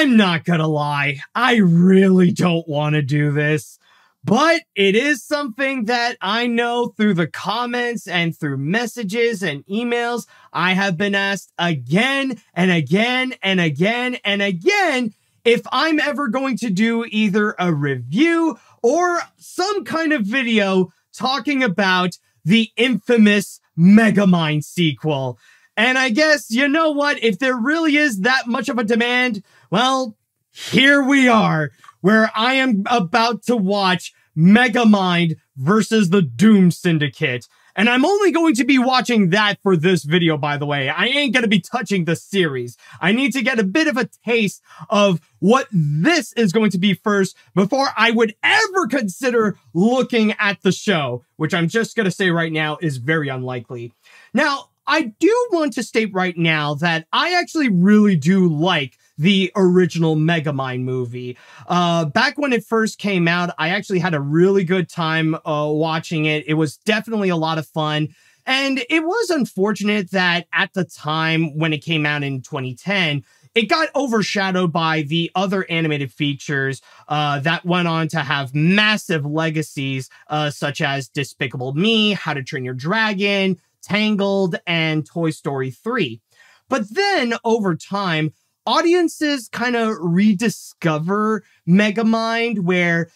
I'm not gonna lie, I really don't want to do this, but it is something that I know through the comments and through messages and emails. I have been asked again and again and again and again if I'm ever going to do either a review or some kind of video talking about the infamous Megamind sequel. And I guess, you know what, if there really is that much of a demand, well, here we are, where I am about to watch Megamind versus the Doom Syndicate. And I'm only going to be watching that for this video, by the way. I ain't going to be touching the series. I need to get a bit of a taste of what this is going to be first before I would ever consider looking at the show, which I'm just going to say right now is very unlikely. Now, I do want to state right now that I actually really do like the original Megamind movie. Back when it first came out, I actually had a really good time watching it. It was definitely a lot of fun. And it was unfortunate that at the time when it came out in 2010, it got overshadowed by the other animated features that went on to have massive legacies, such as Despicable Me, How to Train Your Dragon, Tangled, and Toy Story 3. But then, over time, audiences kind of rediscover Megamind, where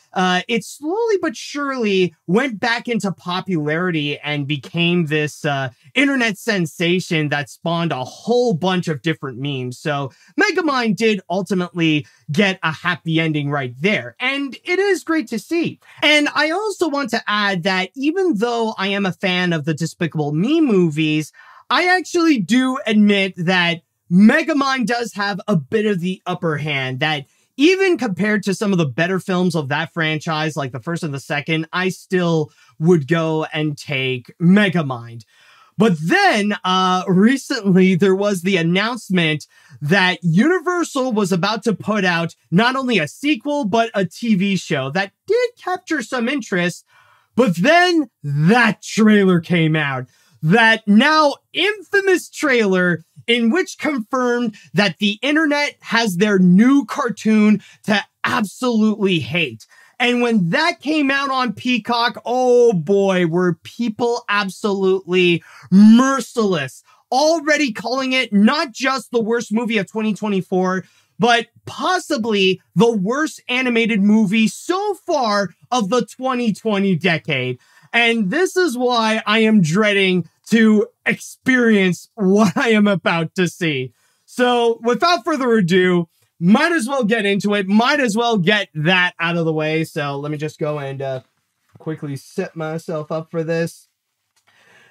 it slowly but surely went back into popularity and became this internet sensation that spawned a whole bunch of different memes. So Megamind did ultimately get a happy ending right there, and it is great to see. And I also want to add that even though I am a fan of the Despicable Me movies, I actually do admit that Megamind does have a bit of the upper hand, that even compared to some of the better films of that franchise, like the first and the second, I still would go and take Megamind. But then, recently, there was the announcement that Universal was about to put out not only a sequel, but a TV show that did capture some interest. But then that trailer came out. That now infamous trailer in which confirmed that the internet has their new cartoon to absolutely hate. And when that came out on Peacock, oh boy, were people absolutely merciless. Already calling it not just the worst movie of 2024, but possibly the worst animated movie so far of the 2020 decade. And this is why I am dreading to experience what I am about to see. So without further ado, might as well get into it. Might as well get that out of the way. So let me just go and quickly set myself up for this.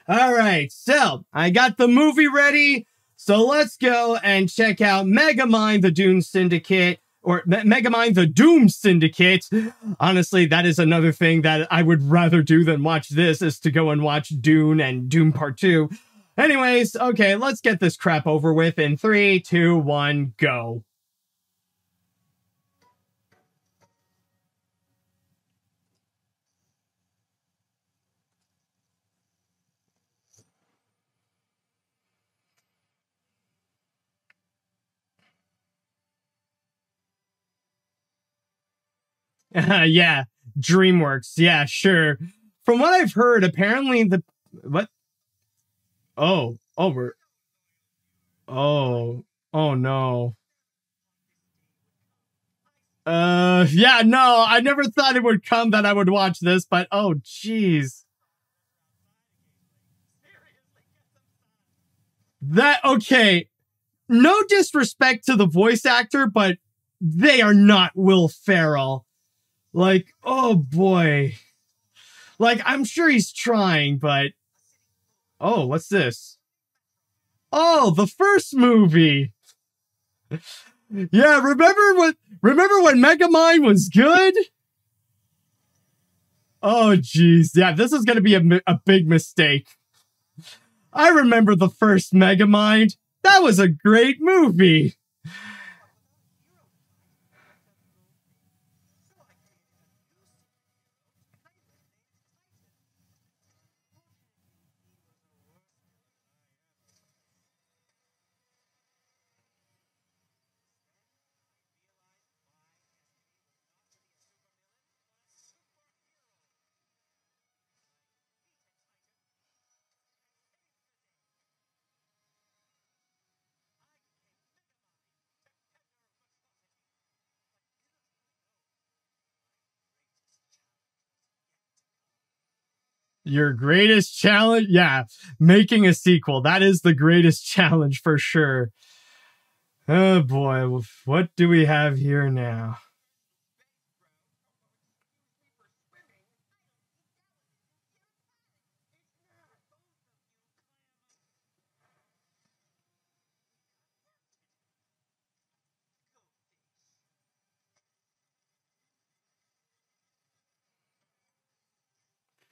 All right, so I got the movie ready. So let's go and check out Megamind the Doom Syndicate, or Megamind the Doom Syndicate. Honestly, that is another thing that I would rather do than watch this, is to go and watch Dune and Doom Part 2. Anyways, okay, let's get this crap over with in 3, 2, 1, go. Yeah, DreamWorks. Yeah, sure. From what I've heard, apparently what? We're, oh no. Yeah, no, I never thought it would come that I would watch this, but oh, jeez. Okay, no disrespect to the voice actor, but they are not Will Ferrell. Like, oh boy. Like, I'm sure he's trying, but... Oh, what's this? Oh, the first movie! Yeah, remember when Megamind was good? Oh, jeez. Yeah, this is gonna be a big mistake. I remember the first Megamind. That was a great movie. Your greatest challenge? Yeah, making a sequel. That is the greatest challenge for sure. Oh boy, what do we have here now?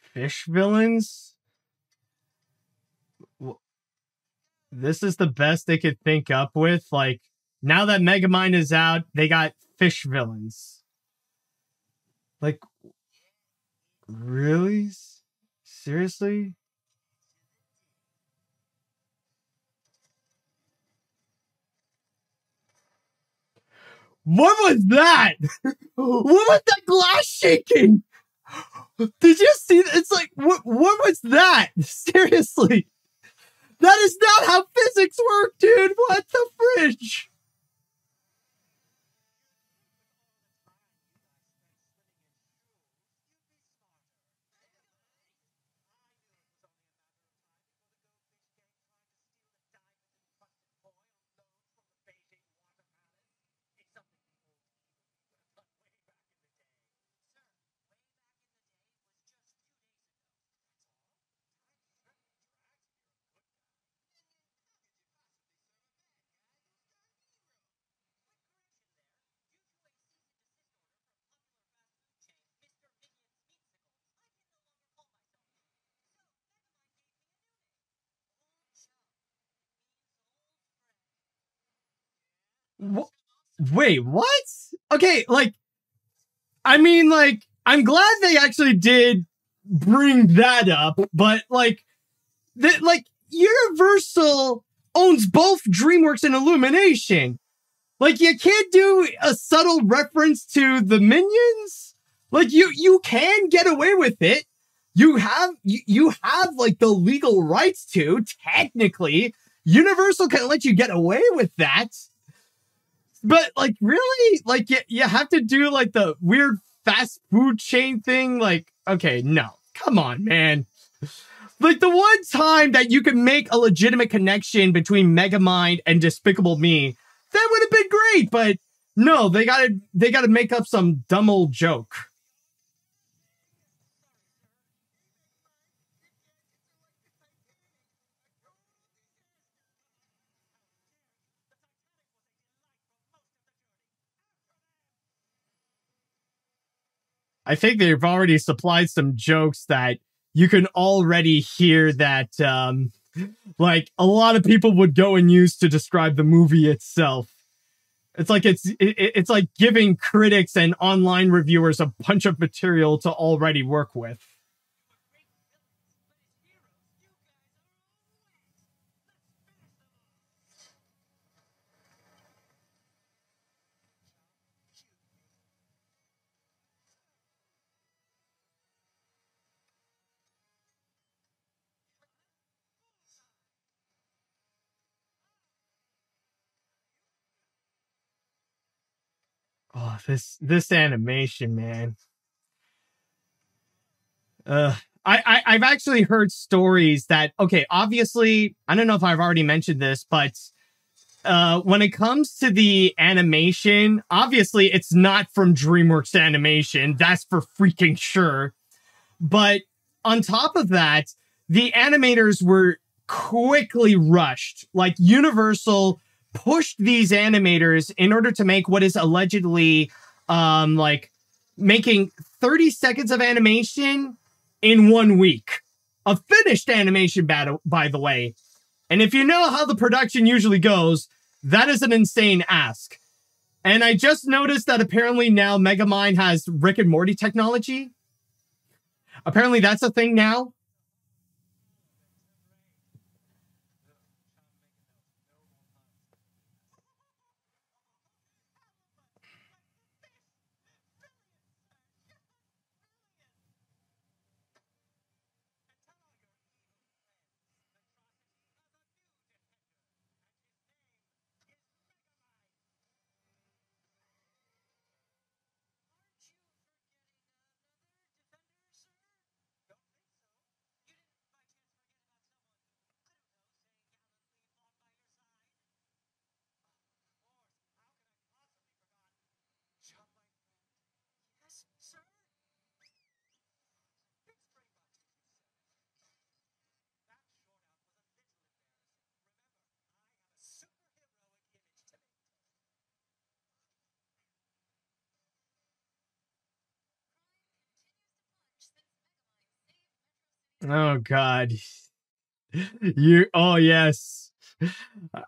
Fish villains? This is the best they could think up with. Like, now that Megamind is out, they got fish villains. Like, really? Seriously? What was that? What was that glass shaking? Did you see? It's like, what was that? Seriously. That is not how physics work, dude. What the fridge? Wait, what? Okay, like, I mean, like, I'm glad they actually did bring that up, but like, like Universal owns both DreamWorks and Illumination. Like, you can't do a subtle reference to the Minions. Like, you can get away with it. You have like the legal rights to, technically. Universal can let you get away with that. But like, really, like, you have to do like the weird fast food chain thing. Like, okay, no, come on, man. Like, the one time that you can make a legitimate connection between Megamind and Despicable Me, that would have been great. But no, they gotta make up some dumb old joke. I think they've already supplied some jokes that you can already hear that like a lot of people would go and use to describe the movie itself. It's like it's like giving critics and online reviewers a bunch of material to already work with. Oh, this animation, man. Uh, I've actually heard stories that, okay, obviously, I don't know if I've already mentioned this, but when it comes to the animation, obviously it's not from DreamWorks Animation. That's for freaking sure. But on top of that, the animators were quickly rushed. Like, Universal pushed these animators in order to make what is allegedly like making 30 seconds of animation in 1 week. A finished animation battle, by the way. And if you know how the production usually goes, that is an insane ask. And I just noticed that apparently now Megamind has Rick and Morty technology. Apparently that's a thing now. Oh God. You oh yes.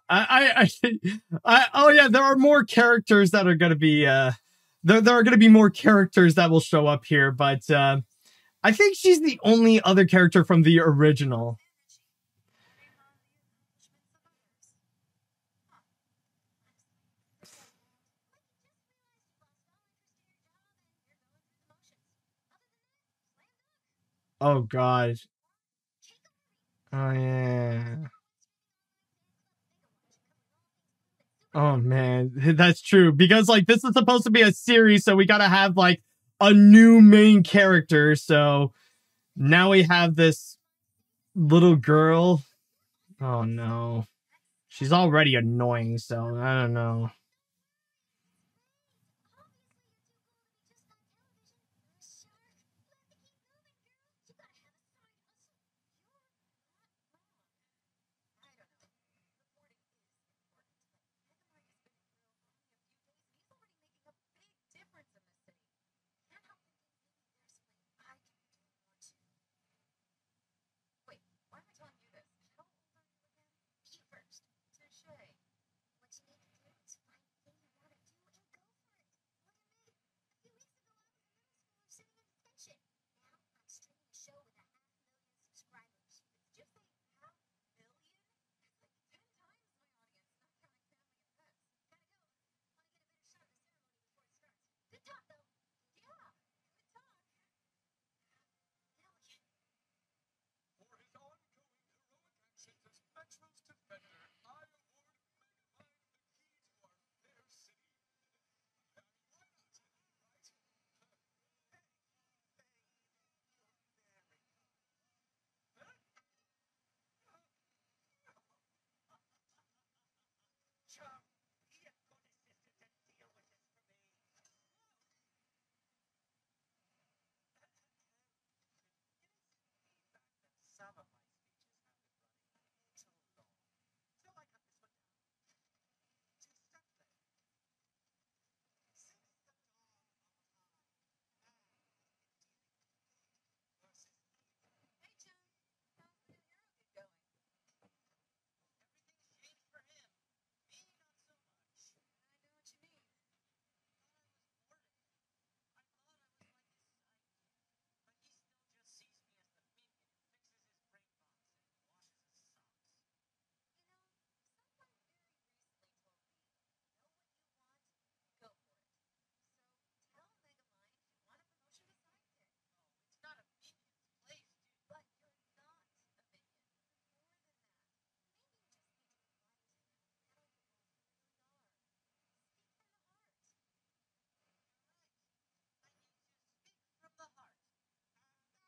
Oh yeah, there are more characters that are gonna be there are gonna be more characters that will show up here, but I think she's the only other character from the original. Oh God. Oh yeah. Oh man, that's true. Because like this is supposed to be a series, so we gotta have like a new main character. So now we have this little girl. Oh no. She's already annoying, so I don't know.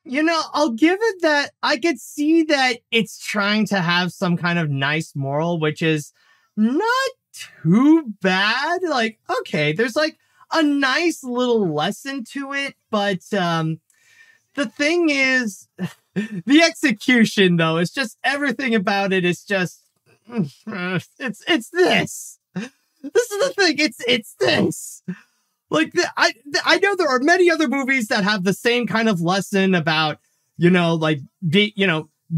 You know, I'll give it that I could see that it's trying to have some kind of nice moral, which is not too bad. Like, okay, there's like a nice little lesson to it, but the thing is the execution though, is just everything about it is just it's this. This is the thing. It's this. Like I know there are many other movies that have the same kind of lesson about, you know, like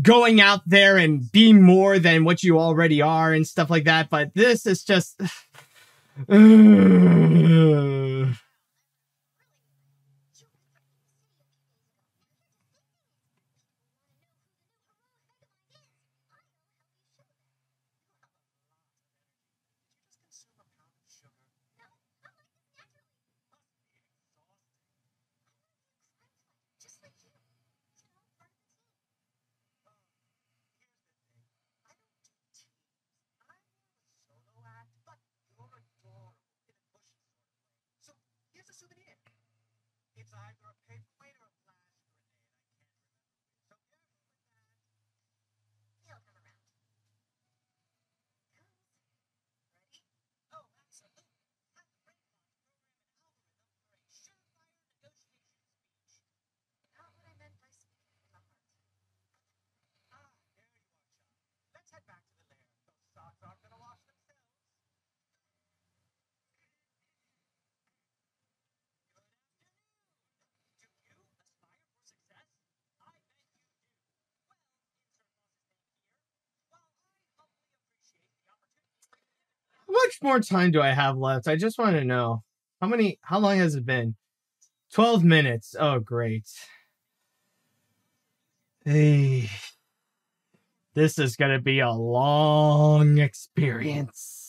going out there and be more than what you already are and stuff like that, but this is just much more time do I have left? I just want to know. How long has it been? 12 minutes. Oh, great. Hey, this is going to be a long experience.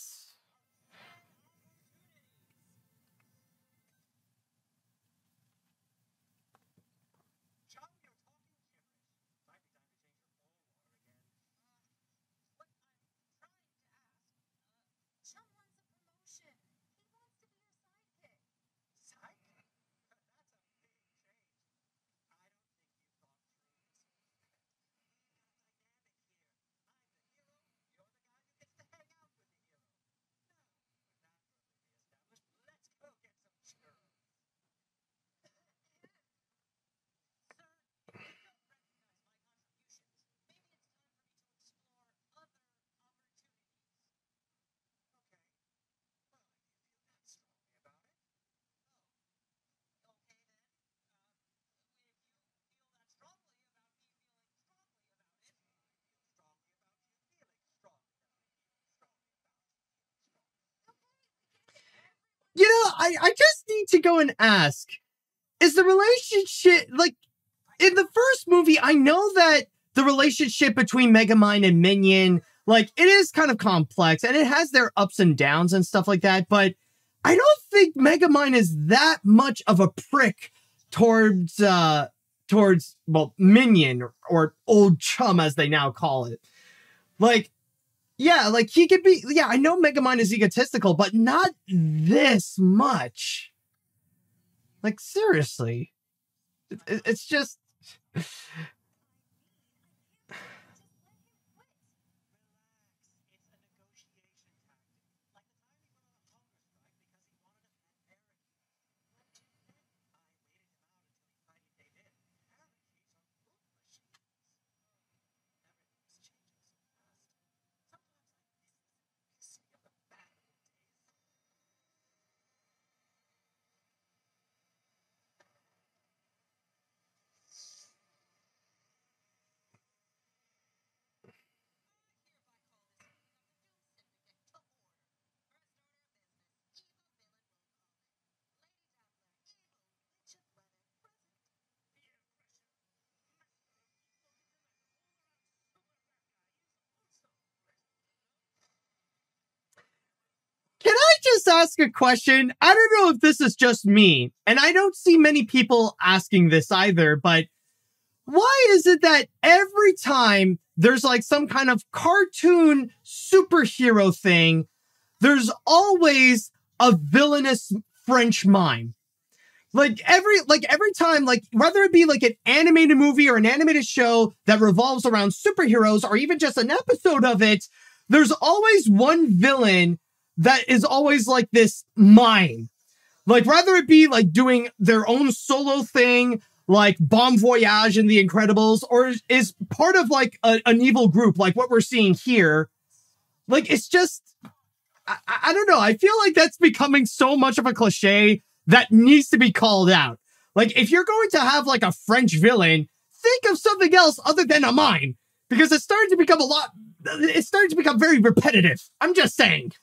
You know, I just need to go and ask, is the relationship, like, in the first movie, I know that the relationship between Megamind and Minion, like, it is kind of complex and it has their ups and downs and stuff like that, but I don't think Megamind is that much of a prick towards, well, Minion, or Old Chum as they now call it. Like, yeah, like he could be, yeah, I know Megamind is egotistical, but not this much. Like, seriously. It's just... Can I just ask a question? I don't know if this is just me, and I don't see many people asking this either, but why is it that every time there's like some kind of cartoon superhero thing, there's always a villainous French mime? Like every time, like whether it be like an animated movie or an animated show that revolves around superheroes or even just an episode of it, there's always one villain that is always like this mime. Like whether it be like doing their own solo thing, like Bon Voyage in The Incredibles, or is part of like an evil group, like what we're seeing here. Like it's just, I don't know. I feel like that's becoming so much of a cliche that needs to be called out. Like, if you're going to have like a French villain, think of something else other than a mime, because it's starting to become it's starting to become very repetitive. I'm just saying.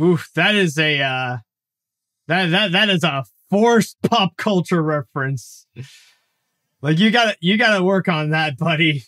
Oof, that is a that is a forced pop culture reference. Like you gotta work on that, buddy.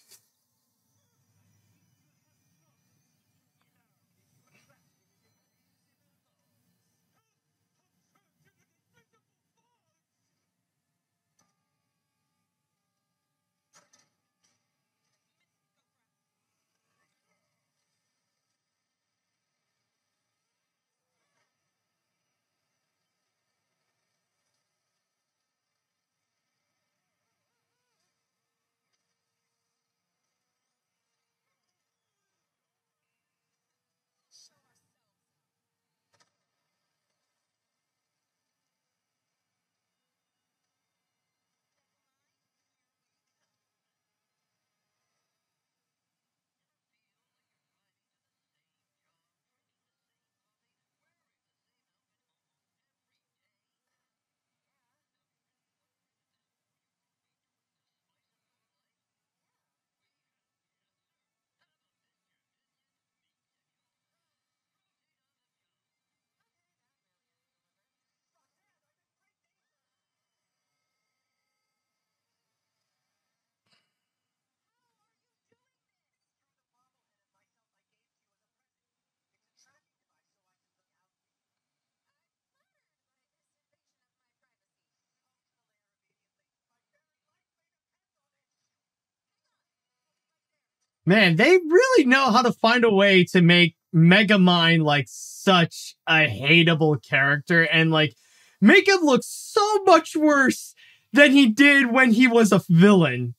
Man, they really know how to find a way to make Megamind like such a hateable character and like make him look so much worse than he did when he was a villain.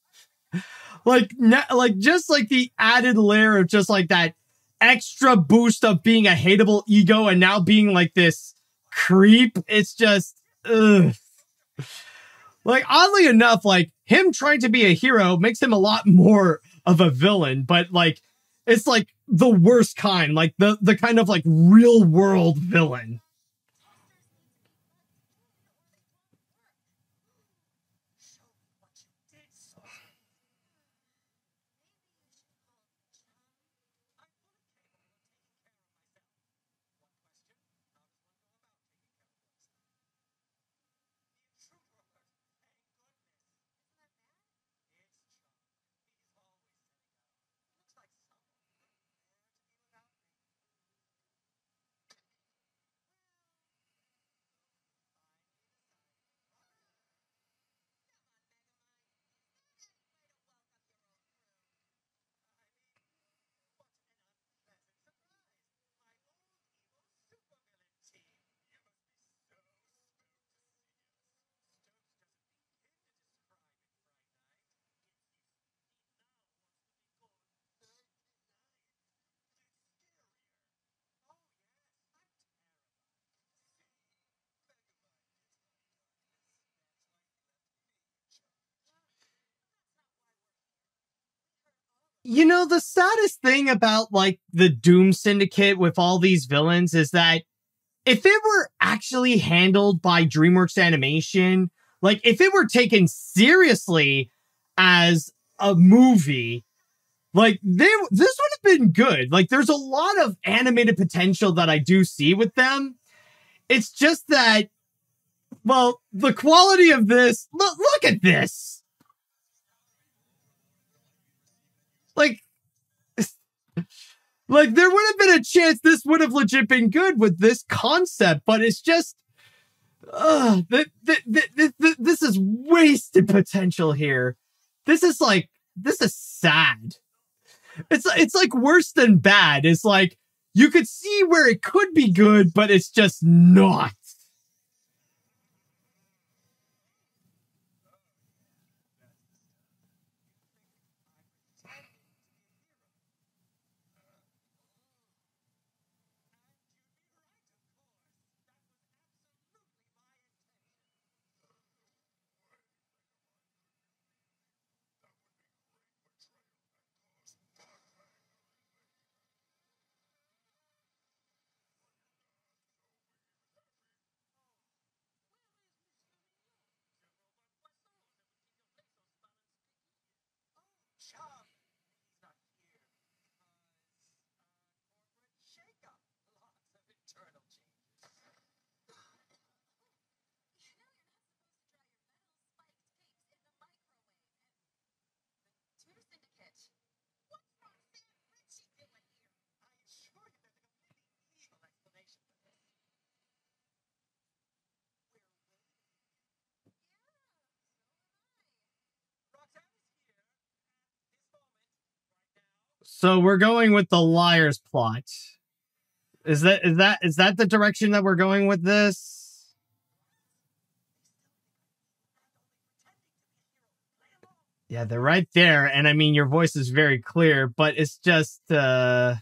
Like just like the added layer of just like that extra boost of being a hateable ego and now being like this creep. It's just ugh. Like oddly enough, like him trying to be a hero makes him a lot more of a villain, but like it's like the worst kind, like the kind of like real world villain. You know, the saddest thing about like the Doom Syndicate with all these villains is that if it were actually handled by DreamWorks Animation, like if it were taken seriously as a movie, like this would have been good. Like there's a lot of animated potential that I do see with them. It's just that, well, the quality of this, look at this. Like, like there would have been a chance this would have legit been good with this concept, but it's just, this is wasted potential here. This is sad. It's like worse than bad. It's like you could see where it could be good, but it's just not. So we're going with the liar's plot. Is that the direction that we're going with this? Yeah, they're right there, and I mean your voice is very clear, but it's just huh.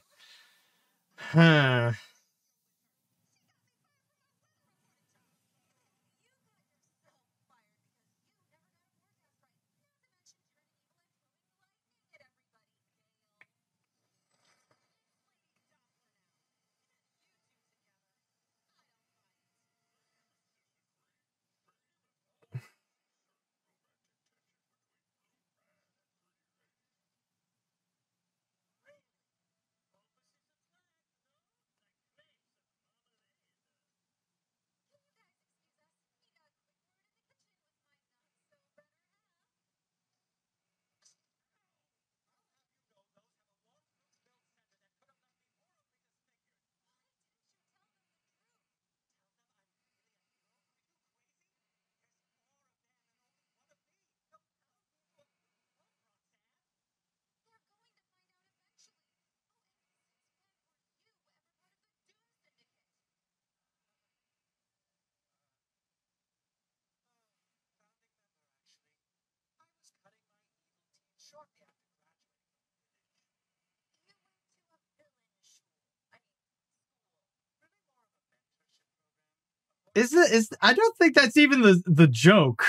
I don't think that's even the joke.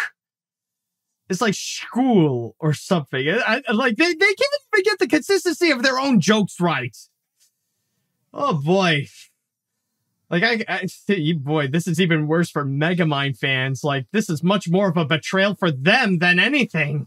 It's like school or something. Like they can't even get the consistency of their own jokes right. Oh boy. Like boy, this is even worse for Megamind fans. Like this is much more of a betrayal for them than anything.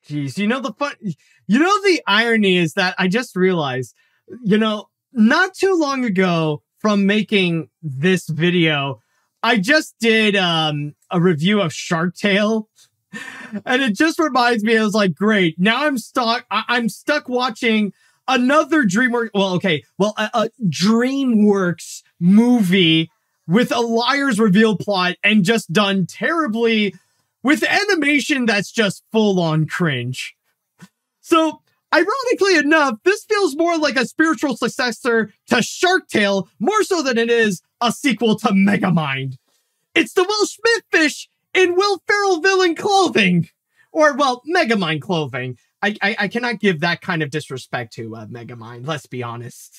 Jeez, the irony is that I just realized, not too long ago from making this video, I just did a review of Shark Tale, and it just reminds me, I was like, great, now I'm stuck watching another a DreamWorks movie with a liar's reveal plot and just done terribly with animation that's just full-on cringe. So, ironically enough, this feels more like a spiritual successor to Shark Tale, more so than it is a sequel to Megamind. It's the Will Smith fish in Will Ferrell villain clothing. Or, well, Megamind clothing. I cannot give that kind of disrespect to Megamind, let's be honest.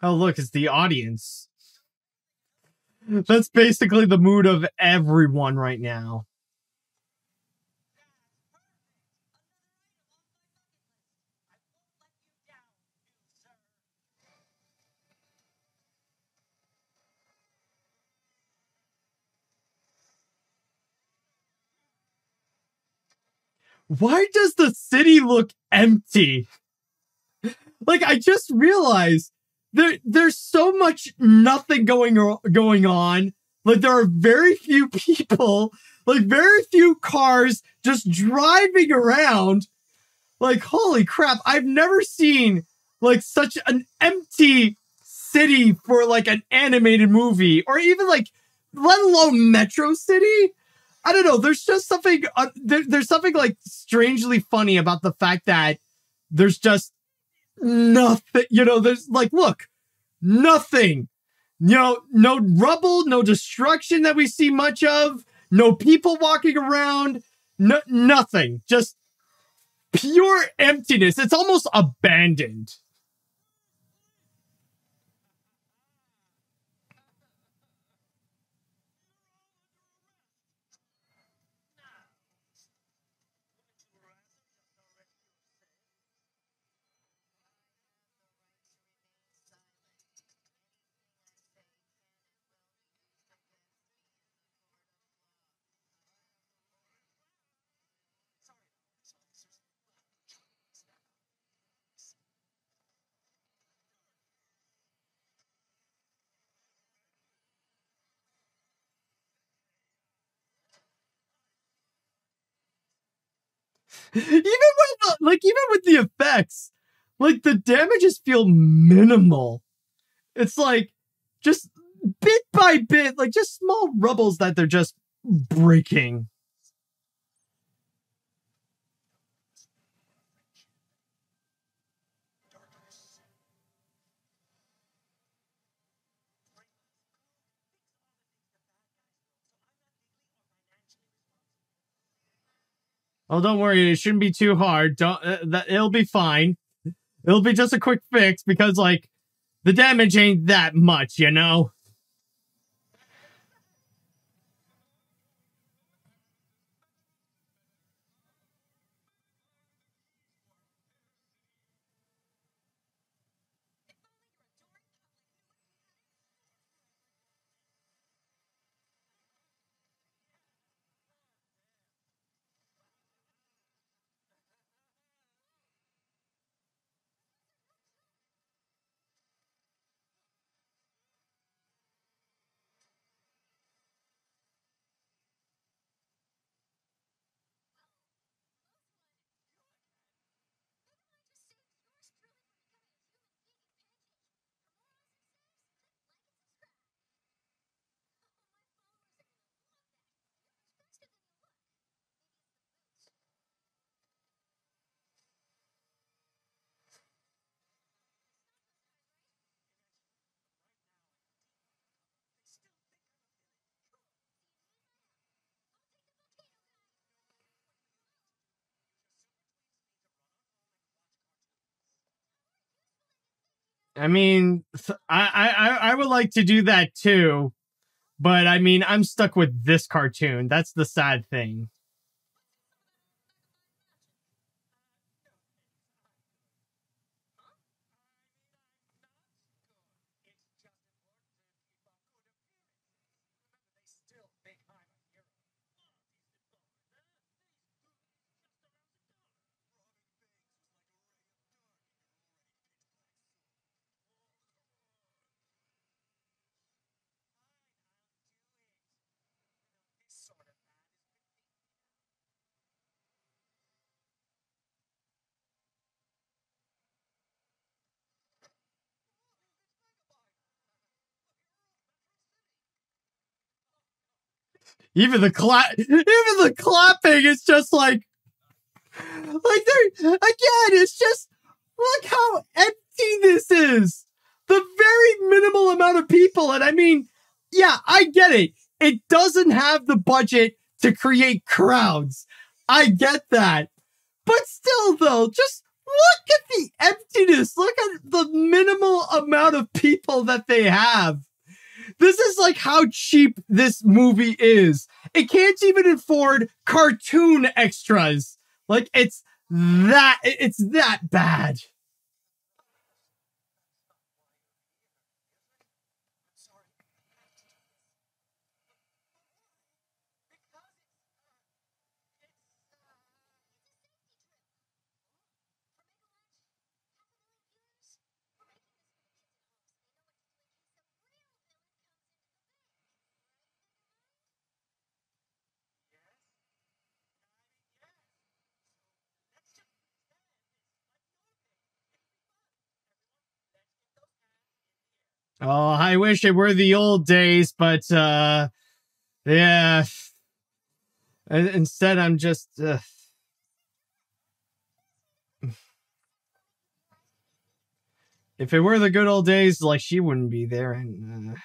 Oh, look, it's the audience. That's basically the mood of everyone right now. Why does the city look empty? Like, I just realized there's so much nothing going on. Like, there are very few people, like very few cars just driving around. Like, holy crap, I've never seen like such an empty city for like an animated movie, or even like, let alone Metro City. I don't know. There's just something, there's something like strangely funny about the fact that there's just nothing, there's like, look, nothing, no rubble, no destruction that we see much of, no people walking around, nothing, just pure emptiness. It's almost abandoned. Even with the effects, like the damages feel minimal. It's like just bit by bit, like just small rubbles that they're just breaking. Oh, don't worry. It shouldn't be too hard. Don't. It'll be fine. It'll be just a quick fix because, like, the damage ain't that much, you know? I mean, I would like to do that too, but I mean, I'm stuck with this cartoon. That's the sad thing. Even the clapping is just like they're again. It's just look how empty this is. The very minimal amount of people, and I mean, yeah, I get it. It doesn't have the budget to create crowds. I get that, but still, though, just look at the emptiness. Look at the minimal amount of people that they have. This is like how cheap this movie is. It can't even afford cartoon extras. Like it's that bad. Oh, I wish it were the old days, but yeah. Instead, I'm just. If it were the good old days, like she wouldn't be there, and.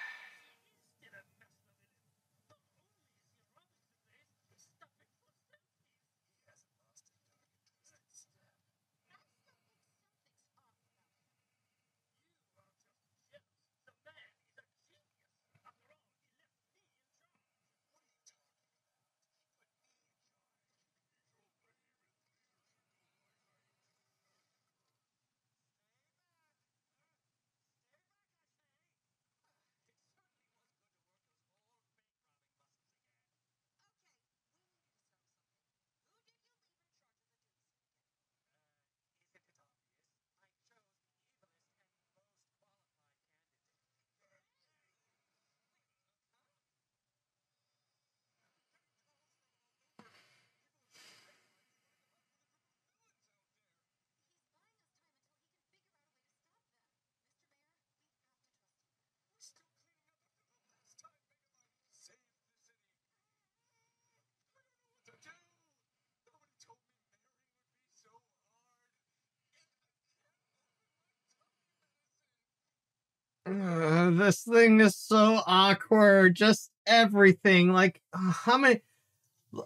This thing is so awkward. Just everything. Like, how many?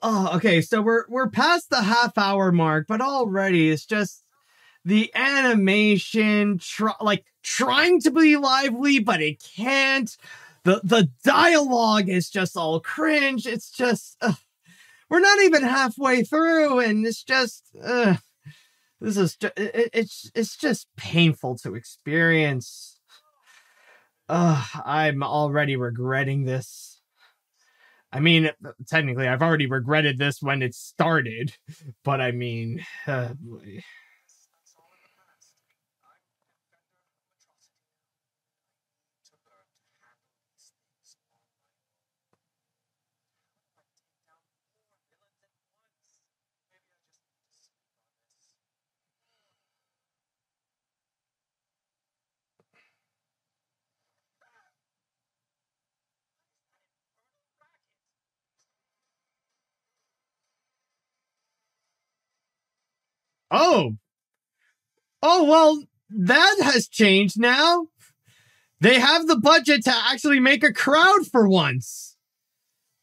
Oh, okay. So we're past the half-hour mark, but already it's just the animation, trying to be lively, but it can't. The dialogue is just all cringe. It's just we're not even halfway through, and it's just this is it's just painful to experience. I'm already regretting this. I mean, technically, I've already regretted this when it started, but I mean, oh, oh, well, that has changed now. They have the budget to actually make a crowd for once.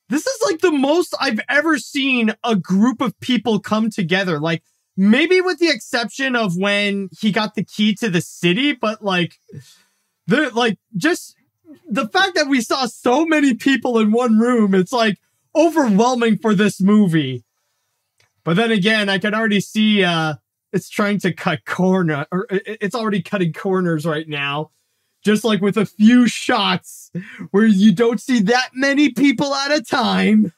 This is like the most I've ever seen a group of people come together. Like, maybe with the exception of when he got the key to the city, but just the fact that we saw so many people in one room, it's like overwhelming for this movie. But then again, I can already see it's trying to cut corner, or it's already cutting corners right now. Just like with a few shots where you don't see that many people at a time.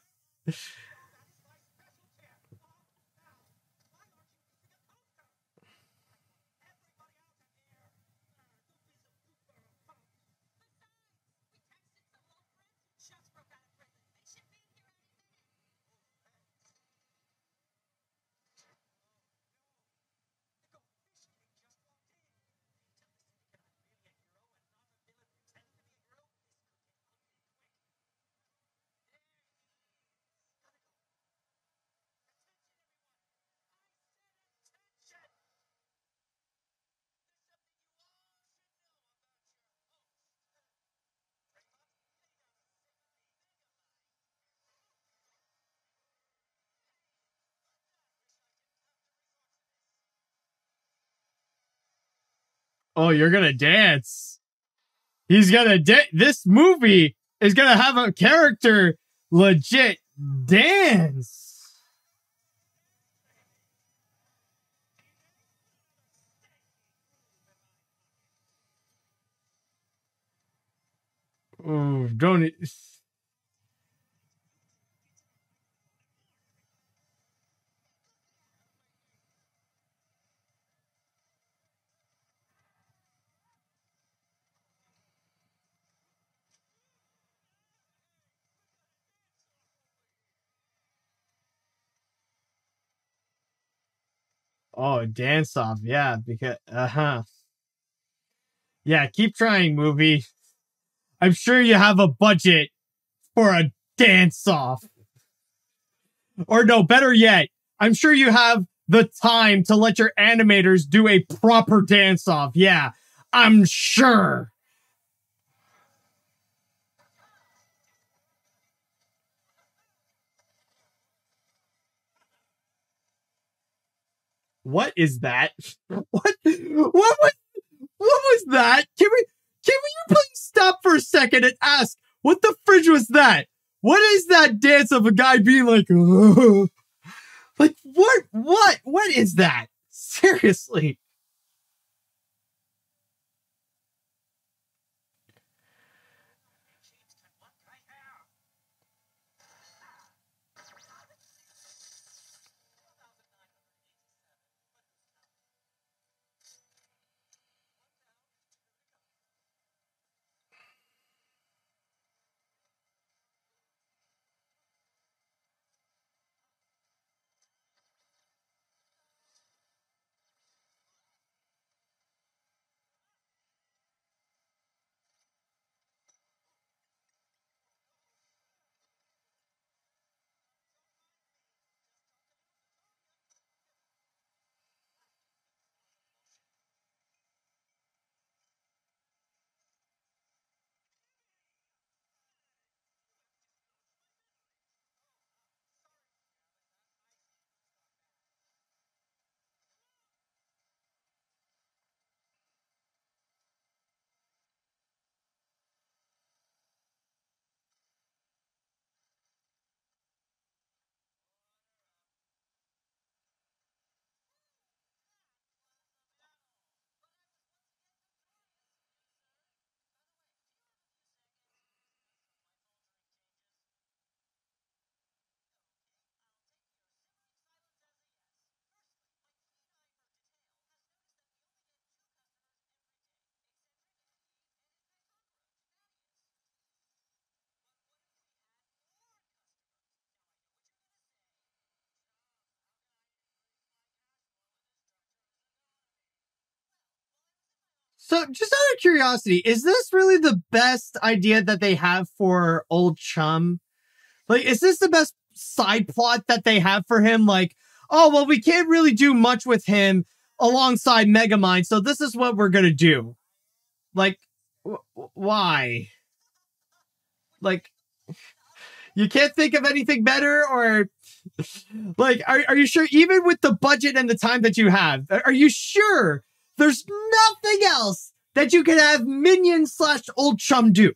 Oh, you're gonna dance. He's gonna this movie is gonna have a character legit dance. Oh, don't. Oh, dance off. Yeah, because yeah, keep trying, movie. I'm sure you have a budget for a dance off. Or no, better yet, I'm sure you have the time to let your animators do a proper dance off. Yeah, I'm sure. What is that? What was that? Can you please stop for a second and ask what the fridge was that? What is that dance of a guy being like, "Ugh." Like what is that? Seriously. So, just out of curiosity, is this really the best idea that they have for Old Chum? Like, is this the best side plot that they have for him? Like, oh, well, we can't really do much with him alongside Megamind, so this is what we're gonna do. Like, why? Like, you can't think of anything better, or like, are you sure? Even with the budget and the time that you have, are you sure there's nothing else that you could have Minion slash Old Chum do?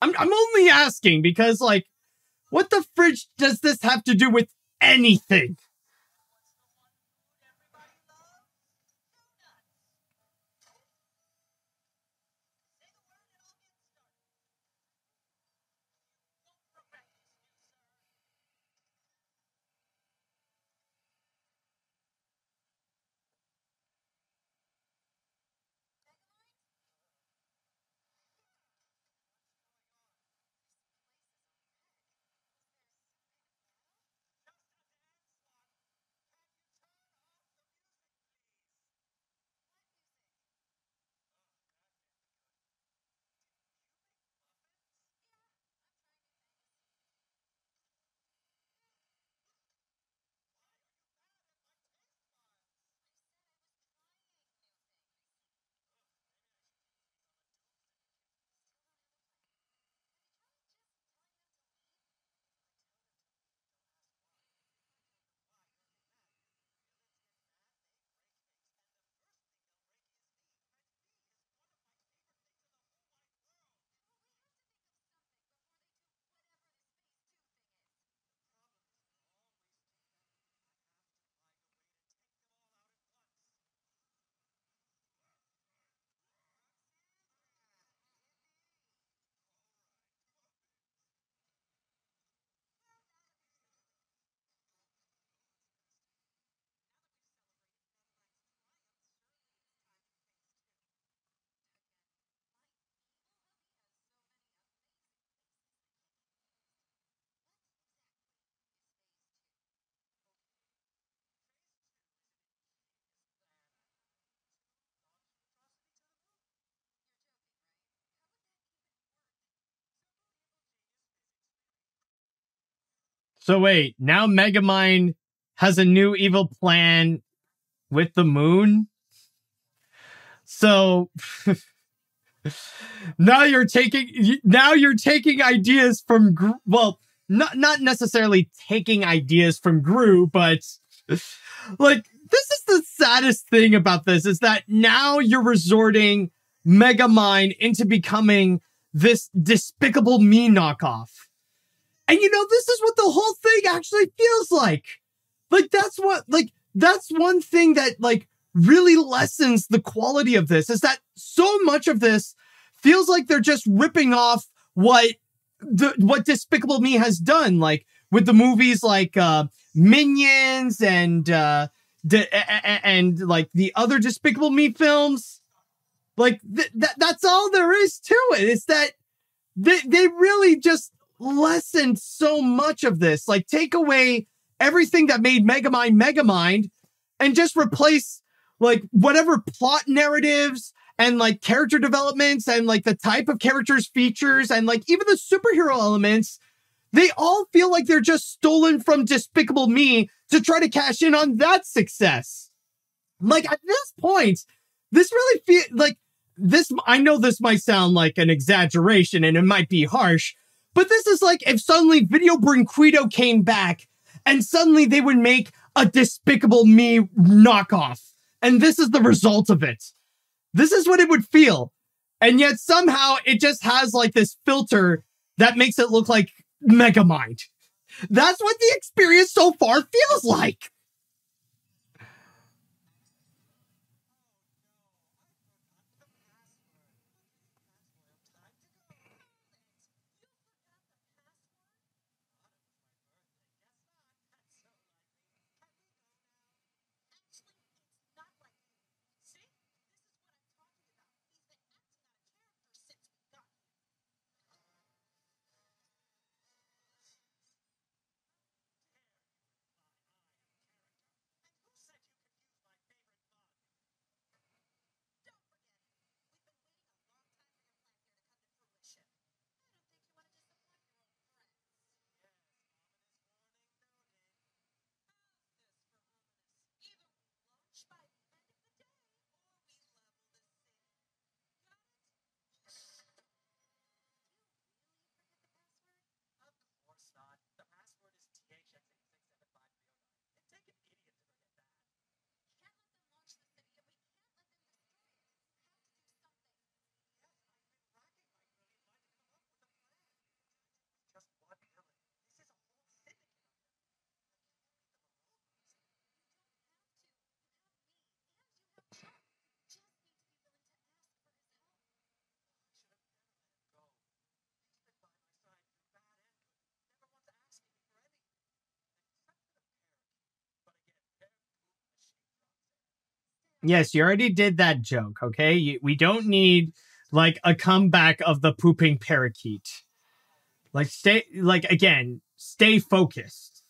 I'm only asking because, like, what the fridge does this have to do with anything? So wait, now Megamind has a new evil plan with the moon. So now you're taking ideas from well, not necessarily taking ideas from Gru, but like, this is the saddest thing about this, is that now you're resorting Megamind into becoming this Despicable Me knockoff. And this is what the whole thing actually feels like. Like, that's one thing that, like, really lessens the quality of this, is that so much of this feels like they're just ripping off what Despicable Me has done, like with the movies like Minions and like the other Despicable Me films. Like, that's all there is to it. It's that they really just lessened so much of this. Like, take away everything that made Megamind and just replace, like, whatever plot narratives and, like, character developments and, like, the type of characters features and, like, even the superhero elements. They all feel like they're just stolen from Despicable Me to try to cash in on that success. Like, at this point, this really feels like this. I know this might sound like an exaggeration and it might be harsh, but this is like if suddenly Video Brinquedo came back and suddenly they would make a Despicable Me knockoff. And this is the result of it. This is what it would feel. And yet somehow it just has, like, this filter that makes it look like Megamind. That's what the experience so far feels like. Yes, you already did that joke, okay? We don't need like a comeback of the pooping parakeet. Like again, stay focused.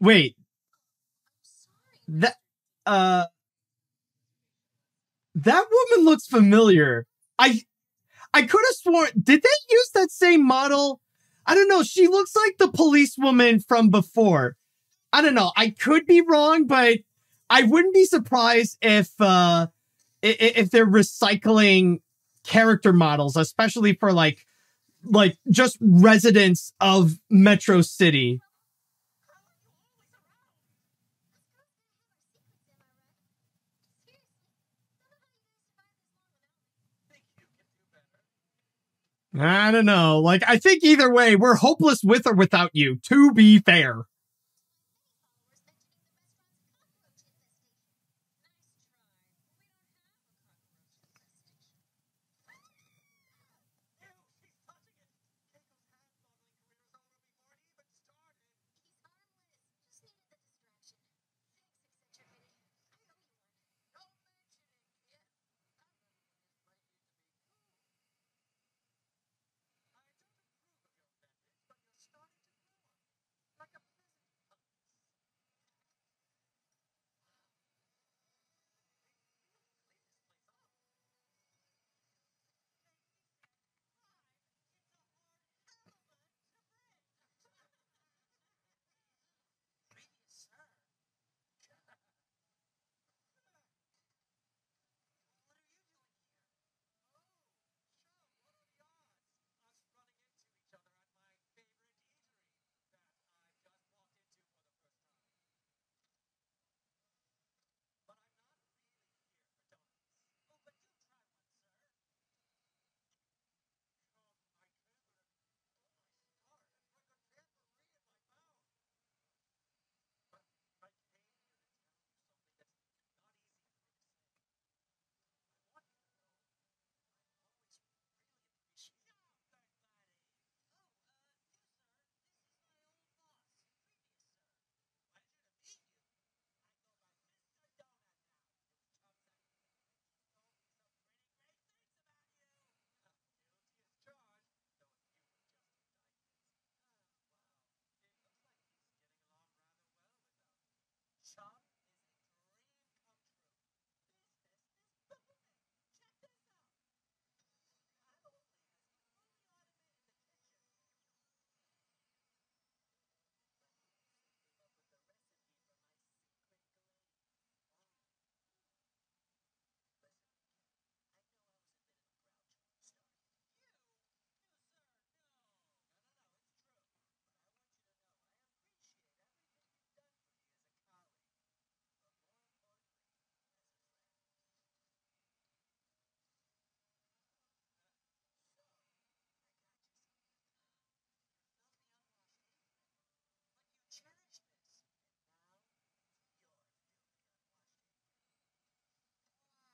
Wait, that uh that woman looks familiar. I could have sworn, did they use that same model? I don't know. She looks like the policewoman from before. I don't know. I could be wrong, but I wouldn't be surprised if they're recycling character models, especially for like just residents of Metro City. I don't know. Like, I think either way, we're hopeless with or without you, to be fair.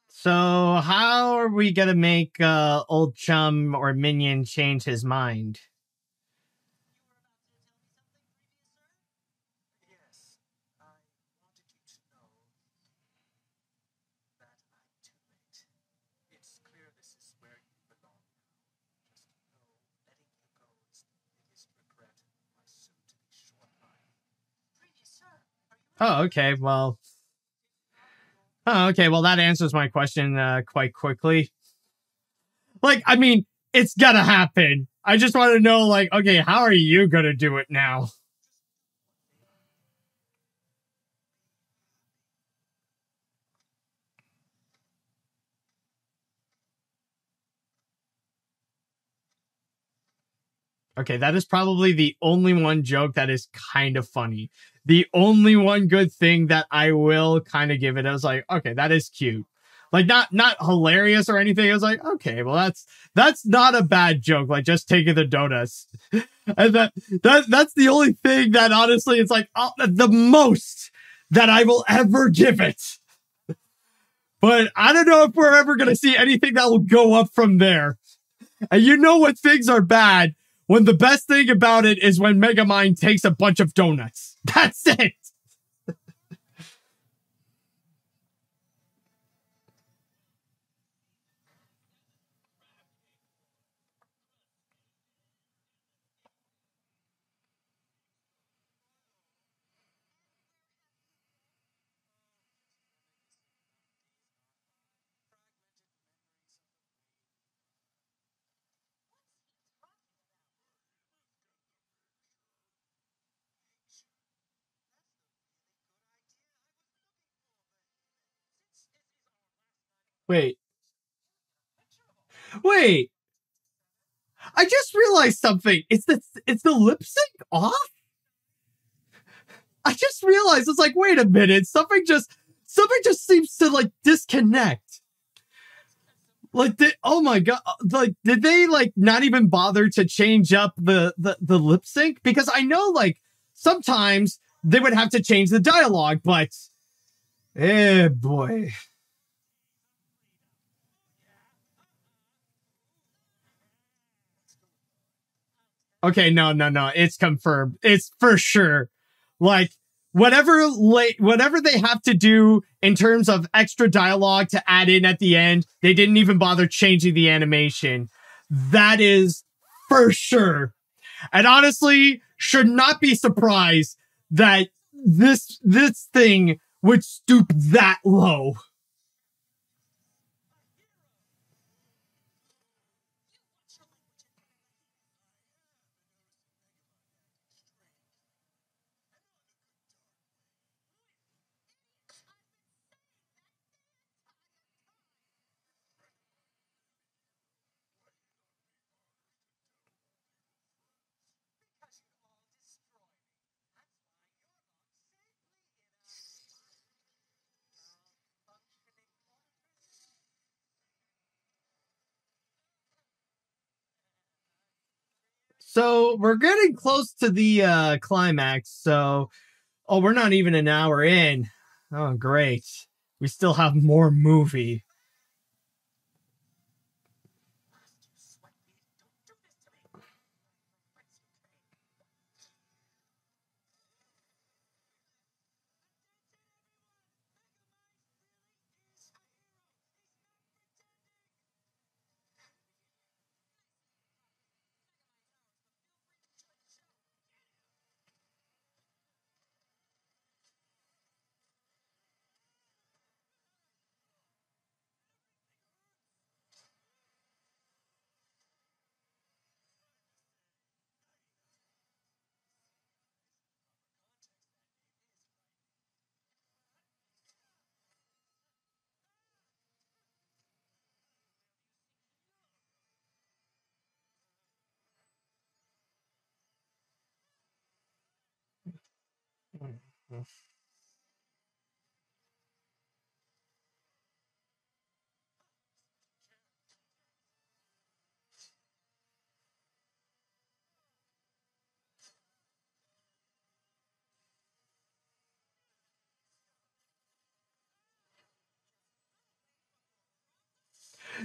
So how are we gonna make old chum or minion change his mind? Oh, okay. Well, that answers my question quite quickly. Like, I mean, it's gonna happen. I just want to know, like, okay, how are you gonna do it now? Okay, that is probably the only one joke that is kind of funny. The only one good thing that I will kind of give it, I was like, okay, that is cute. Like not hilarious or anything. I was like, okay, well that's not a bad joke. Like just taking the donuts, and that's the only thing that honestly it's like the most that I will ever give it. But I don't know if we're ever gonna see anything that will go up from there. And you know when things are bad, when the best thing about it is when Megamind takes a bunch of donuts. That's it. Wait, wait. I just realized something. It's the lip sync off? I just realized it's like, wait a minute, something just seems to like disconnect. Like, oh my god, like, did they like not even bother to change up the lip sync? Because I know like sometimes they would have to change the dialogue, but eh, boy. Okay, no, it's confirmed. It's for sure. Like whatever they have to do in terms of extra dialogue to add in at the end, they didn't even bother changing the animation. That is for sure. And honestly, should not be surprised that this thing would stoop that low. So we're getting close to the climax. So, oh, we're not even an hour in. Oh, great. We still have more movie.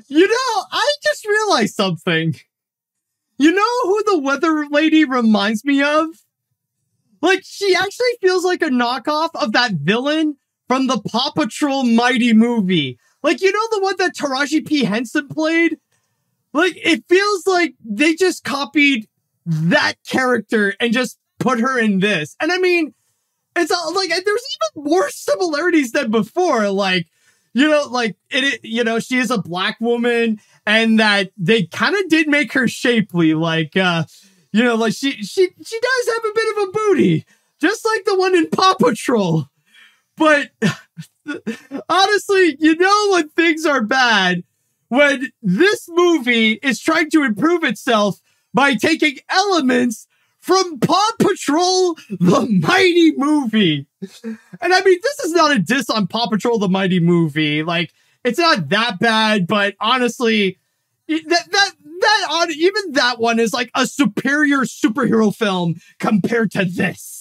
You know, I just realized something. You know who the weather lady reminds me of? Like, she actually feels like a knockoff of that villain from the Paw Patrol Mighty movie. Like, you know the one that Taraji P. Henson played? Like, it feels like they just copied that character and just put her in this. And I mean, It's all, like, there's even more similarities than before. Like, like she is a black woman, and that they kind of did make her shapely. Like, like she does have a bit of a booty, just like the one in Paw Patrol. But honestly, when things are bad, when this movie is trying to improve itself by taking elements from Paw Patrol, the Mighty Movie. And I mean, this is not a diss on Paw Patrol, the Mighty Movie. Like, it's not that bad, but honestly, even that one is like a superior superhero film compared to this.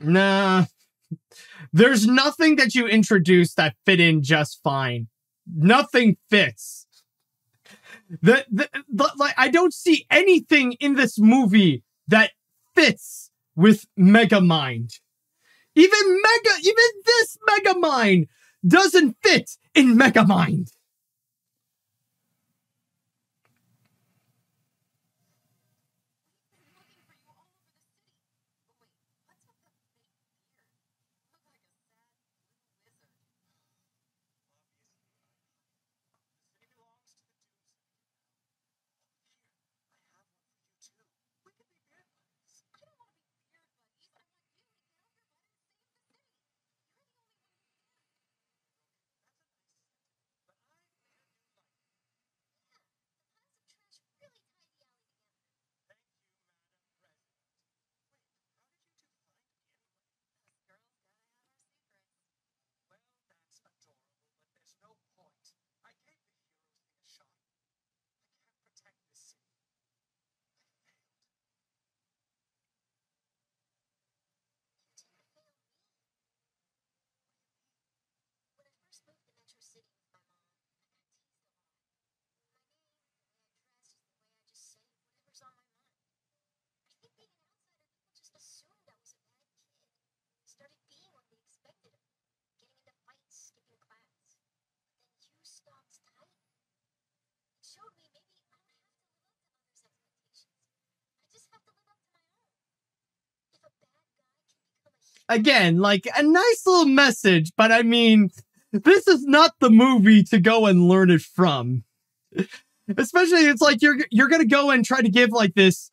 Nah, there's nothing that you introduced that fit in just fine. Nothing fits. Like, I don't see anything in this movie that fits with Megamind. Even this Megamind doesn't fit in Megamind. Again, like, a nice little message, but I mean, this is not the movie to go and learn it from. Especially, it's like you're gonna go and try to give like this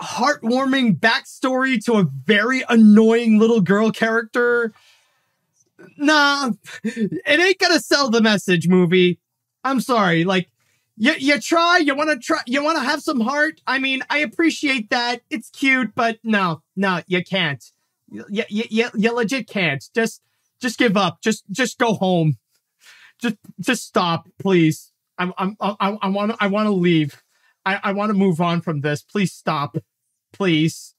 heartwarming backstory to a very annoying little girl character. Nah, it ain't gonna sell the message, movie. I'm sorry. Like, you try, you want to have some heart. I mean, I appreciate that. It's cute, but no, you can't. You legit can't. Just give up. Just go home. Just stop, please. I want to leave. I want to move on from this. Please stop. Please.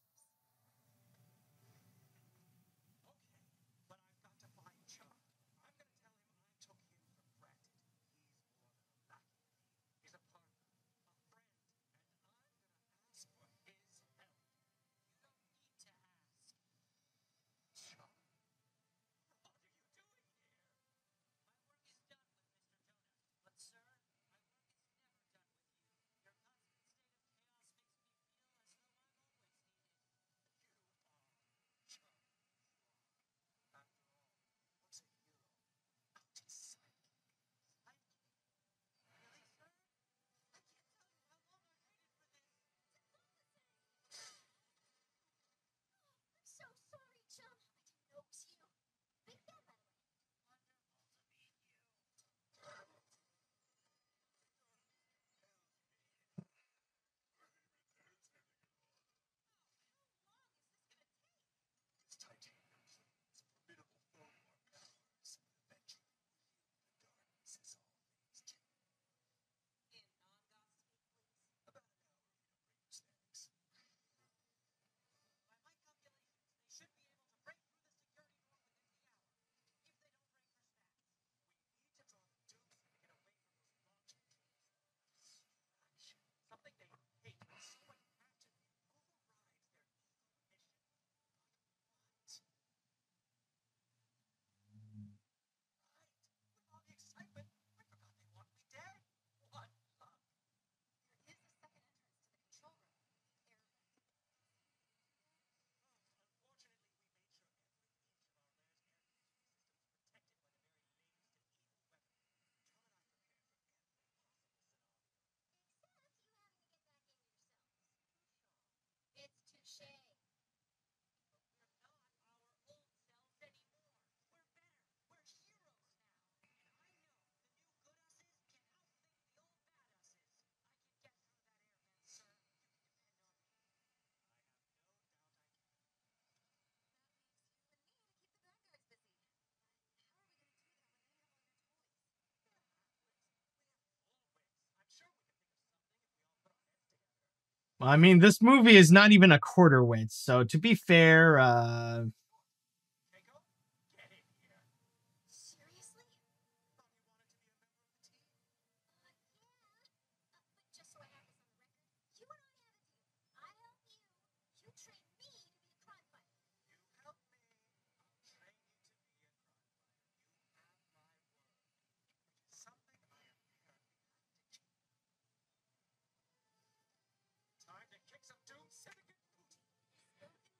I mean, this movie is not even a quarter wit, so to be fair,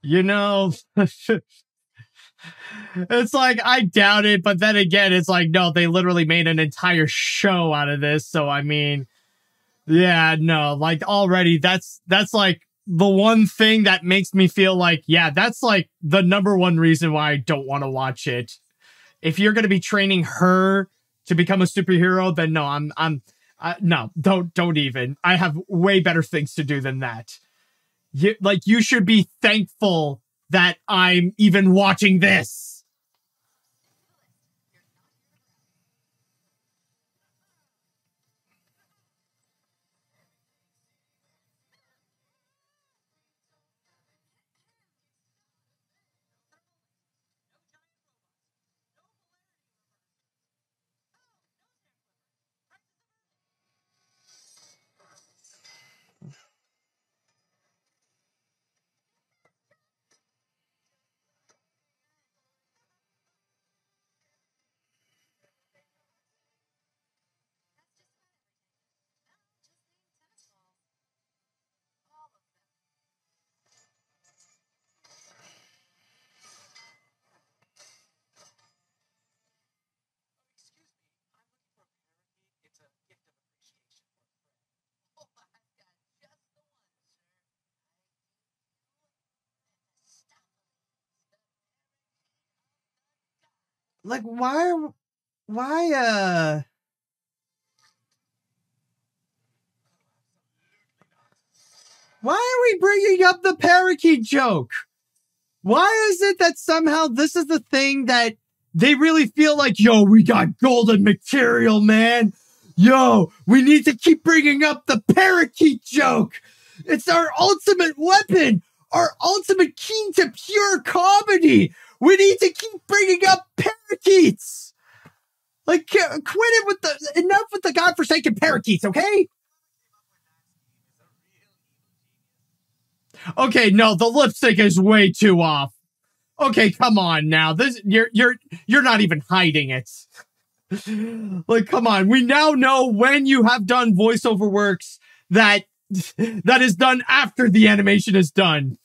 you know, it's like, I doubt it, but then again, it's like, no, they literally made an entire show out of this, so I mean, yeah, no, like already that's like the one thing that makes me feel like, yeah, that's like the number one reason why I don't want to watch it. If you're going to be training her to become a superhero, then no, no, don't even. I have way better things to do than that. You should be thankful that I'm even watching this. Like, why, why are we bringing up the parakeet joke? Why is it that somehow this is the thing that they really feel like, yo, we got golden material, man. Yo, we need to keep bringing up the parakeet joke. It's our ultimate weapon, our ultimate key to pure comedy. We need to keep bringing up parakeets. Like, quit it with enough with the godforsaken parakeets, okay? Okay, no, the lipstick is way too off. Okay, come on now. You're not even hiding it. Like, come on. We now know when you have done voiceover works that is done after the animation is done.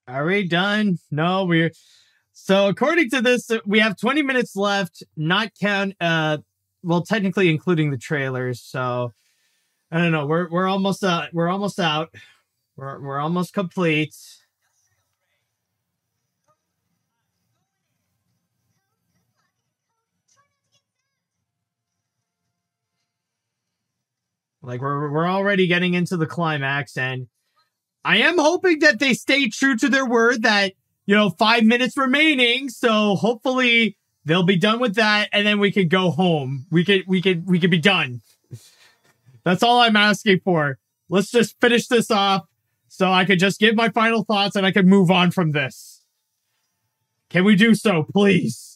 Are we done? No, we're so according to this, we have 20 minutes left, not count well, technically including the trailers. So I don't know. We're almost out. We're almost out. We're almost complete. Like we're already getting into the climax, and I am hoping that they stay true to their word that, 5 minutes remaining. So hopefully they'll be done with that, and then we could go home. We could be done. That's all I'm asking for. Let's just finish this off so I could just give my final thoughts and I can move on from this. Can we do so, please?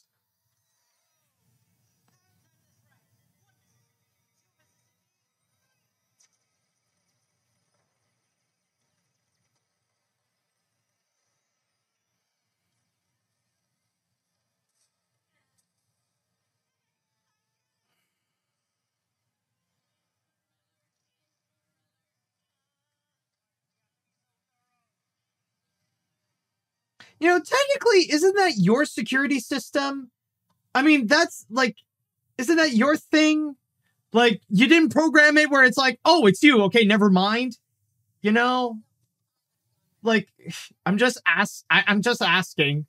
Technically, isn't that your security system? I mean, that's like, isn't that your thing? Like, you didn't program it where it's like, oh, it's you. Okay, never mind. You know, like, I'm just asking.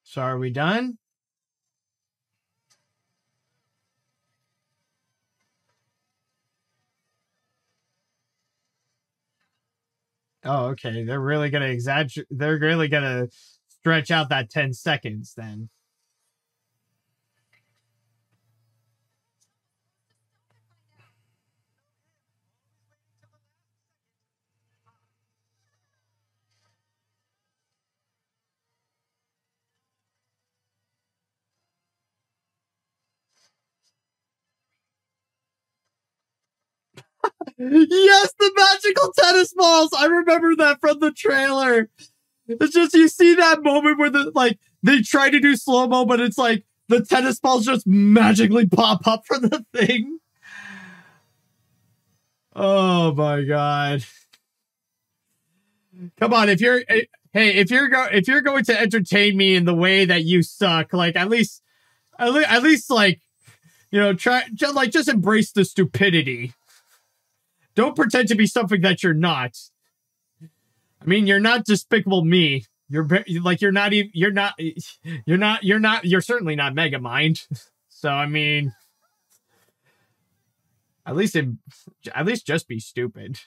So are we done? Oh, okay. They're really gonna exaggerate. They're really gonna stretch out that 10 seconds then. Yes, the magical tennis balls. I remember that from the trailer. It's just you see that moment where they try to do slow mo, but it's like the tennis balls just magically pop up from the thing. Oh my god! Come on, if you're going to entertain me in the way that you suck, like at least like try just embrace the stupidity. Don't pretend to be something that you're not. I mean, you're not Despicable Me. You're not even you're certainly not Megamind. So I mean, at least at least just be stupid.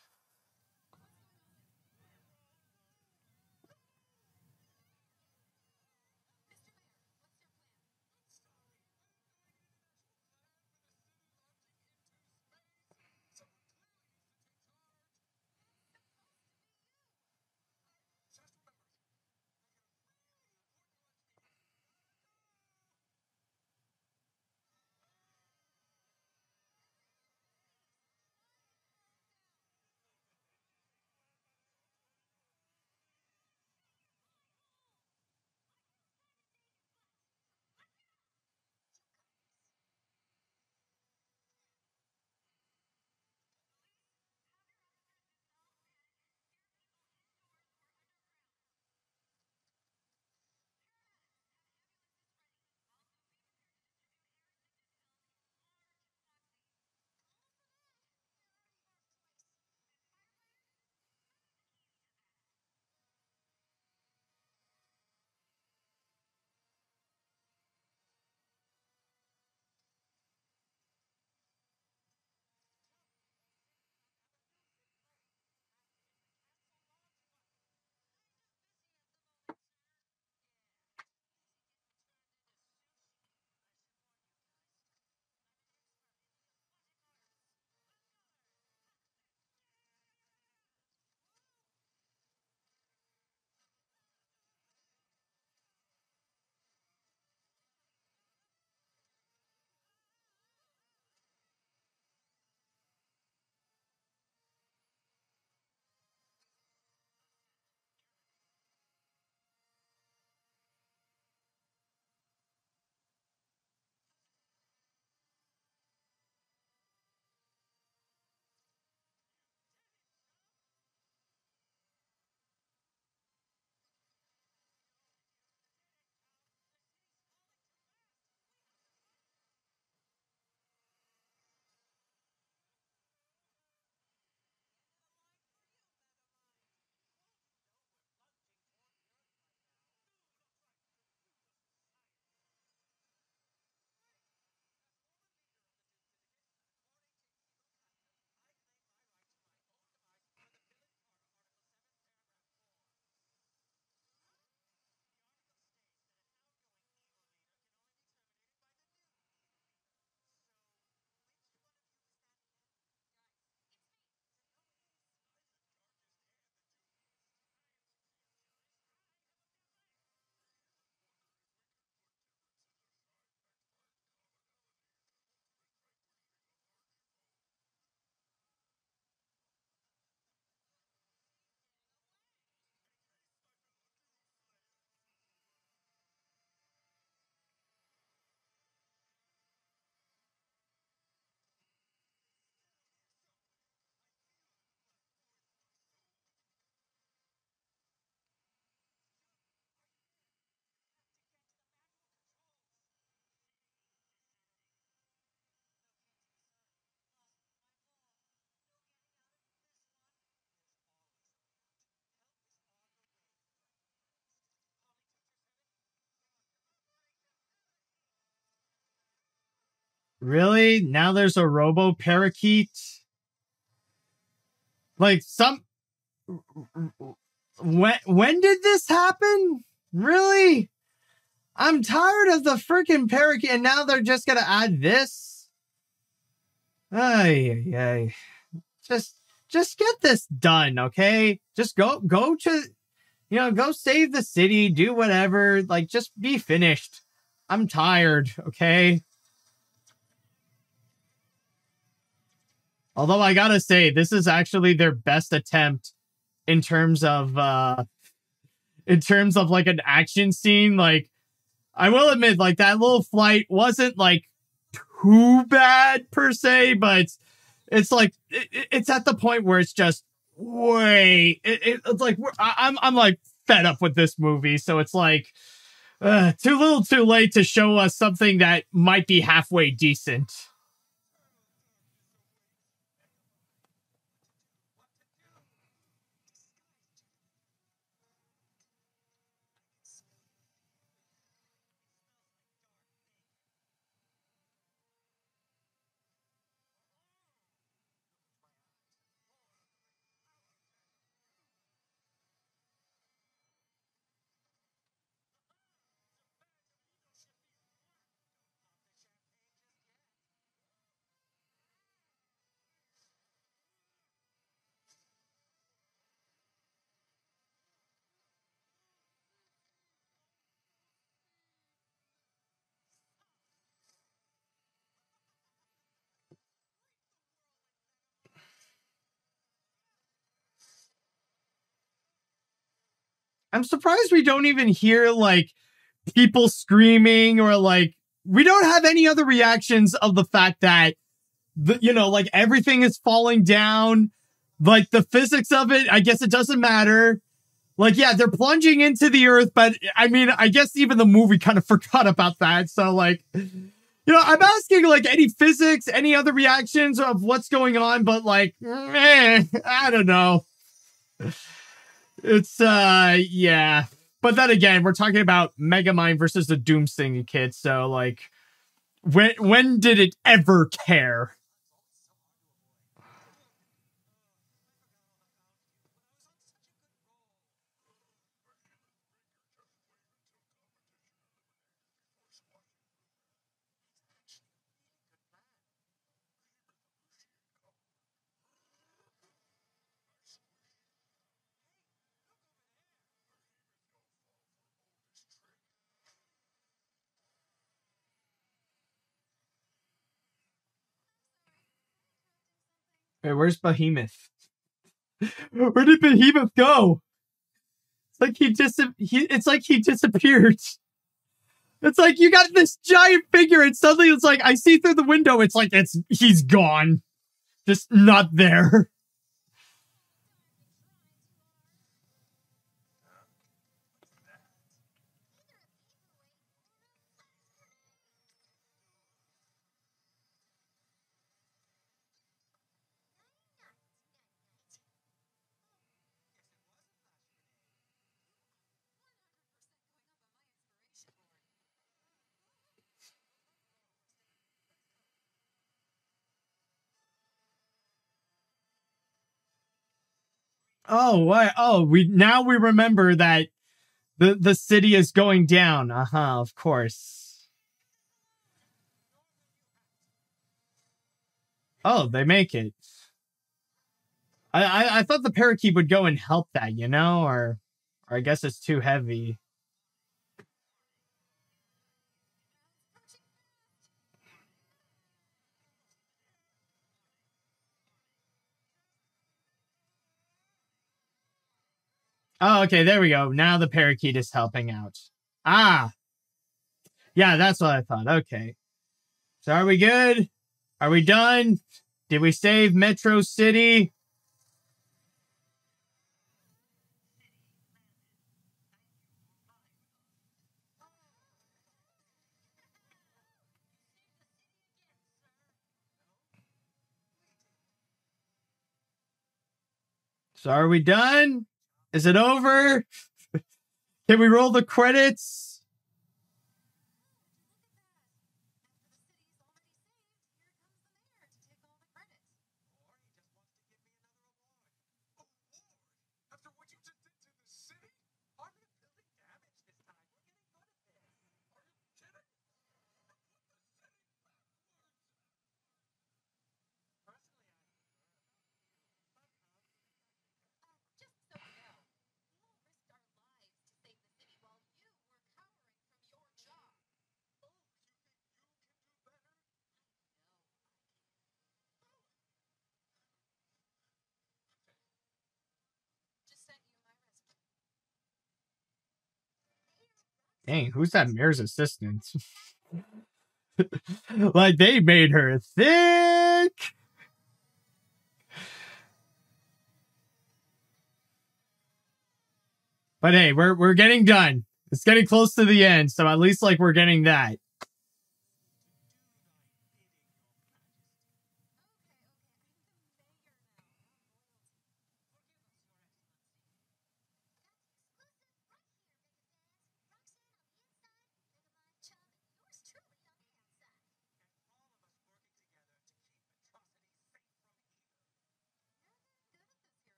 Really? Now there's a robo parakeet? Like some when did this happen? Really? I'm tired of the freaking parakeet and now they're just gonna add this? Ay, ay, ay. Just get this done, okay? Just go to go save the city, do whatever, like just be finished. I'm tired, okay? Although I gotta say, this is actually their best attempt in terms of like an action scene. Like, I will admit, like that little flight wasn't like too bad per se, but it's like it's at the point where it's just it's like I'm like fed up with this movie, so it's like too little too late to show us something that might be halfway decent. I'm surprised we don't even hear like people screaming or like we don't have any other reactions of the fact that like everything is falling down. Like the physics of it, I guess it doesn't matter. Like, yeah, they're plunging into the earth, but I mean, I guess even the movie kind of forgot about that. So like, I'm asking like any physics, any other reactions of what's going on, but like, I don't know. It's yeah. But then again, we're talking about Megamind versus the Doom Syndicate, so like when did it ever care? Wait, where's Behemoth? Where did Behemoth go? It's like it's like he disappeared. It's like you got this giant figure and suddenly it's like I see through the window, it's like he's gone. Just not there. Oh, what? Oh, we remember that the city is going down. Uh-huh, of course. Oh, they make it. I thought the parakeet would go and help that, or I guess it's too heavy. Oh, okay, there we go. Now the parakeet is helping out. Ah, yeah, that's what I thought. Okay. So are we good? Are we done? Did we save Metro City? So are we done? Is it over? Can we roll the credits? Dang, who's that mayor's assistant? Like, they made her thick. But hey, we're getting done. It's getting close to the end, so at least like we're getting that.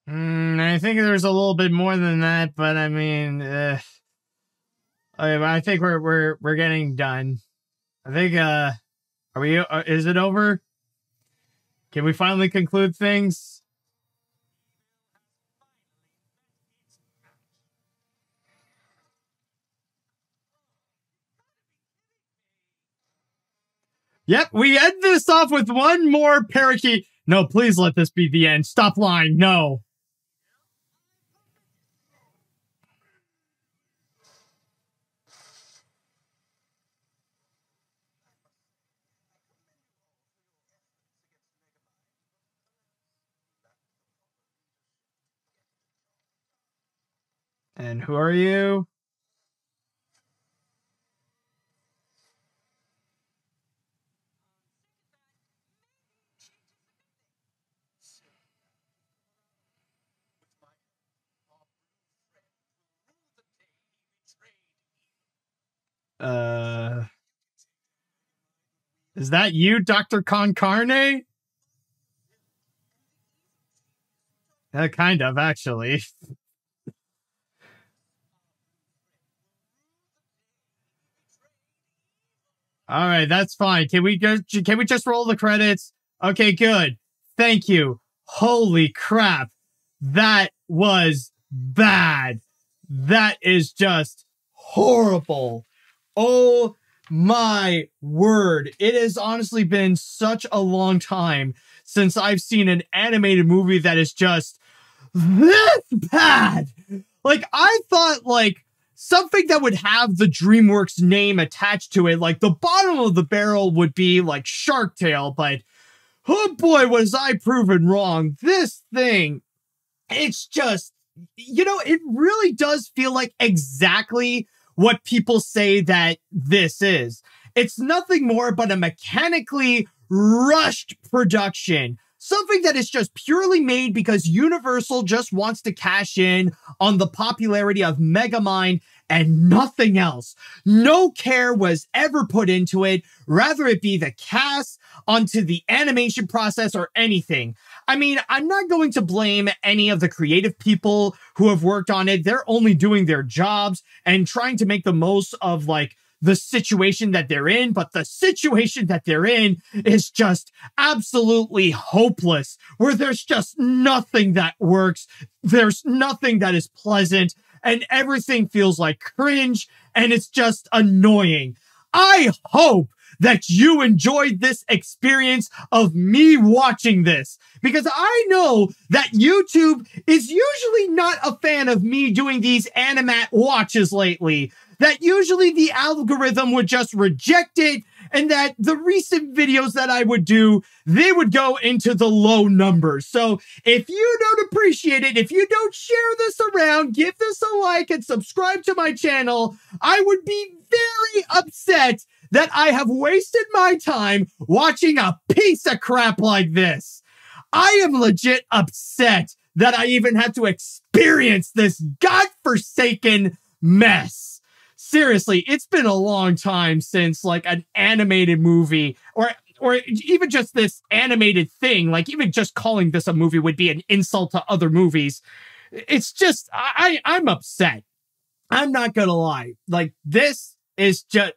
I think there's a little bit more than that, but I mean, I think we're getting done. I think are we? Is it over? Can we finally conclude things? Yep, we end this off with one more parakeet. No, please let this be the end. Stop lying. No. And who are you? Is that you, Dr. Concarne? Kind of, actually. All right, that's fine. Can we just roll the credits? Okay, good. Thank you. Holy crap. That was bad. That is just horrible. Oh my word. It has honestly been such a long time since I've seen an animated movie that is just this bad. Like, I thought, like, something that would have the DreamWorks name attached to it, like the bottom of the barrel would be like Shark Tale, but oh boy, was I proven wrong. This thing, it's just, you know, it really does feel like exactly what people say that this is. It's nothing more but a mechanically rushed production. Something that is just purely made because Universal just wants to cash in on the popularity of Megamind and nothing else. No care was ever put into it, rather it be the cast, onto the animation process, or anything. I mean, I'm not going to blame any of the creative people who have worked on it. They're only doing their jobs and trying to make the most of, like, the situation that they're in, but the situation that they're in is just absolutely hopeless, where there's just nothing that works. There's nothing that is pleasant, and everything feels like cringe, and it's just annoying. I hope that you enjoyed this experience of me watching this, because I know that YouTube is usually not a fan of me doing these Animat watches lately, that usually the algorithm would just reject it, and that the recent videos that I would do, they would go into the low numbers. So if you don't appreciate it, if you don't share this around, give this a like and subscribe to my channel, I would be very upset that I have wasted my time watching a piece of crap like this. I am legit upset that I even had to experience this godforsaken mess. Seriously, it's been a long time since, like, an animated movie or even just this animated thing, like even just calling this a movie would be an insult to other movies. It's just, I'm upset. I'm not gonna lie. Like, this is just,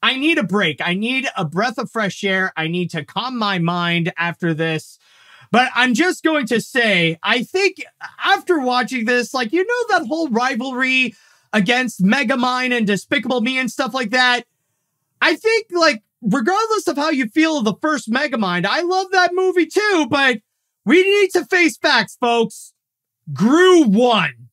I need a break. I need a breath of fresh air. I need to calm my mind after this. But I'm just going to say, I think after watching this, like, you know, that whole rivalry against Megamind and Despicable Me and stuff like that. I think, like, regardless of how you feel of the first Megamind, I love that movie too, but we need to face facts, folks. Gru won.